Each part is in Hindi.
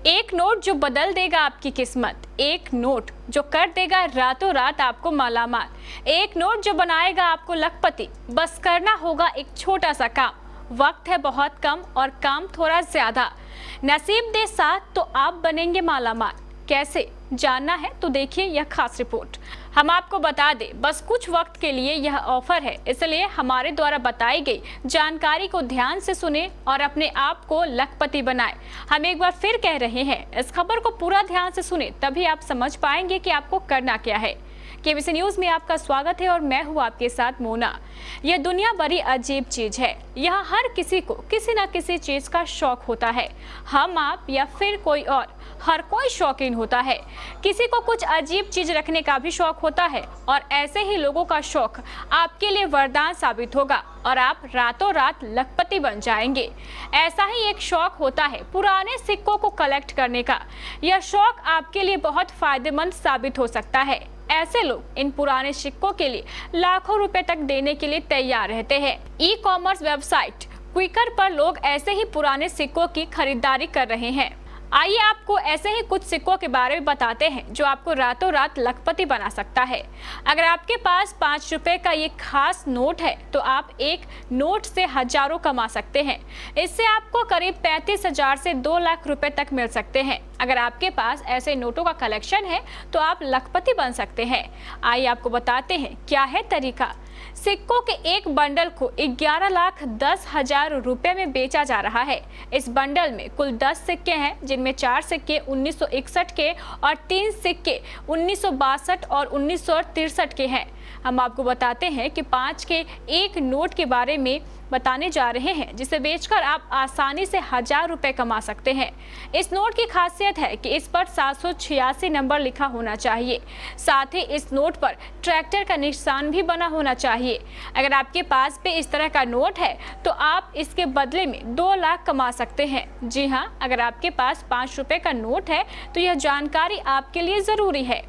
एक नोट जो बदल देगा आपकी किस्मत, एक नोट जो कर देगा रातों रात आपको मालामाल, एक नोट जो बनाएगा आपको लखपति। बस करना होगा एक छोटा सा काम, वक्त है बहुत कम और काम थोड़ा ज्यादा। नसीब दे साथ तो आप बनेंगे मालामाल। कैसे जानना है तो देखिए यह खास रिपोर्ट। हम आपको बता दें, बस कुछ वक्त के लिए यह ऑफर है, इसलिए हमारे द्वारा बताई गई जानकारी को ध्यान से सुने और अपने आप को लखपति बनाएं। हम एक बार फिर कह रहे हैं, इस खबर को पूरा ध्यान से सुने, तभी आप समझ पाएंगे कि आपको करना क्या है। केबीसी न्यूज में आपका स्वागत है और मैं हूँ आपके साथ मोना। यह दुनिया बड़ी अजीब चीज है। यहाँ हर किसी को किसी न किसी चीज का शौक होता है। हम, आप या फिर कोई और, हर कोई शौकीन होता है। किसी को कुछ अजीब चीज रखने का भी शौक होता है और ऐसे ही लोगों का शौक आपके लिए वरदान साबित होगा और आप रातों रात लखपति बन जाएंगे। ऐसा ही एक शौक होता है पुराने सिक्कों को कलेक्ट करने का। यह शौक आपके लिए बहुत फायदेमंद साबित हो सकता है। ऐसे लोग इन पुराने सिक्कों के लिए लाखों रुपए तक देने के लिए तैयार रहते हैं। ई कॉमर्स वेबसाइट क्विकर पर लोग ऐसे ही पुराने सिक्कों की खरीदारी कर रहे हैं। आइए आपको ऐसे ही कुछ सिक्कों के बारे में बताते हैं जो आपको रातों रात लखपति बना सकता है। अगर आपके पास 5 रुपए का ये खास नोट है तो आप एक नोट से हजारों कमा सकते हैं। इससे आपको करीब 35,000 से 2 लाख रुपए तक मिल सकते हैं। अगर आपके पास ऐसे नोटों का कलेक्शन है तो आप लखपति बन सकते हैं। आइए आपको बताते हैं क्या है तरीका। सिक्कों के एक बंडल को 11,10,000 रुपए में बेचा जा रहा है। इस बंडल में कुल 10 सिक्के हैं, जिनमें 4 सिक्के 1961 के और 3 सिक्के 1962 और 1963 के हैं। हम आपको बताते हैं कि 5 के एक नोट के बारे में बताने जा रहे हैं, जिसे बेचकर आप आसानी से 1000 रुपए कमा सकते हैं। इस नोट की खासियत है कि इस पर 786 नंबर लिखा होना चाहिए। साथ ही इस नोट पर ट्रैक्टर का निशान भी बना होना चाहिए। अगर आपके पास भी इस तरह का नोट है तो आप इसके बदले में 2 लाख कमा सकते हैं। जी हाँ, अगर आपके पास 5 रुपए का नोट है तो यह जानकारी आपके लिए जरूरी है।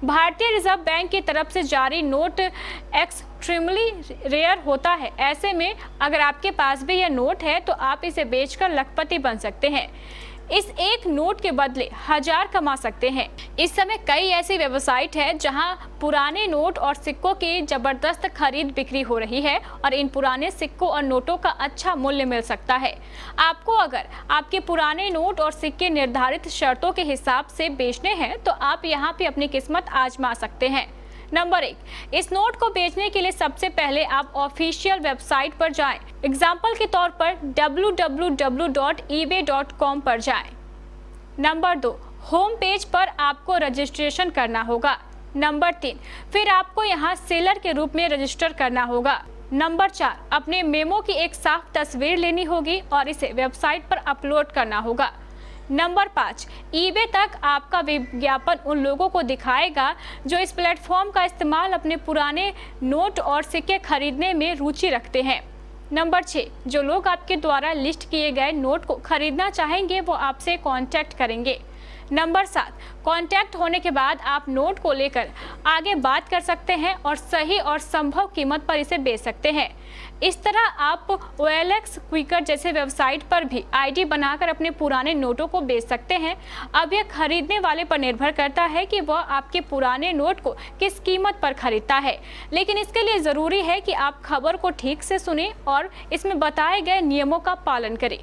भारतीय रिजर्व बैंक की तरफ से जारी नोट एक्सट्रीमली रेयर होता है। ऐसे में अगर आपके पास भी यह नोट है तो आप इसे बेचकर लखपति बन सकते हैं। इस एक नोट के बदले 1000 कमा सकते हैं। इस समय कई ऐसी वेबसाइट है जहां पुराने नोट और सिक्कों की जबरदस्त खरीद बिक्री हो रही है और इन पुराने सिक्कों और नोटों का अच्छा मूल्य मिल सकता है। आपको अगर आपके पुराने नोट और सिक्के निर्धारित शर्तों के हिसाब से बेचने हैं तो आप यहां पे अपनी किस्मत आजमा सकते हैं। नंबर 1, इस नोट को बेचने के लिए सबसे पहले आप ऑफिशियल वेबसाइट पर जाएं। एग्जाम्पल के तौर पर www.ebay.com पर जाएं। नंबर 2, होम पेज पर आपको रजिस्ट्रेशन करना होगा। नंबर 3, फिर आपको यहां सेलर के रूप में रजिस्टर करना होगा। नंबर 4, अपने मेमो की एक साफ तस्वीर लेनी होगी और इसे वेबसाइट पर अपलोड करना होगा। नंबर 5, ईबे तक आपका विज्ञापन उन लोगों को दिखाएगा जो इस प्लेटफॉर्म का इस्तेमाल अपने पुराने नोट और सिक्के खरीदने में रुचि रखते हैं। नंबर 6, जो लोग आपके द्वारा लिस्ट किए गए नोट को खरीदना चाहेंगे वो आपसे कांटेक्ट करेंगे। नंबर 7, कांटेक्ट होने के बाद आप नोट को लेकर आगे बात कर सकते हैं और सही और संभव कीमत पर इसे बेच सकते हैं। इस तरह आप OLX क्विकर जैसे वेबसाइट पर भी आईडी बनाकर अपने पुराने नोटों को बेच सकते हैं। अब यह खरीदने वाले पर निर्भर करता है कि वह आपके पुराने नोट को किस कीमत पर खरीदता है, लेकिन इसके लिए ज़रूरी है कि आप खबर को ठीक से सुनें और इसमें बताए गए नियमों का पालन करें।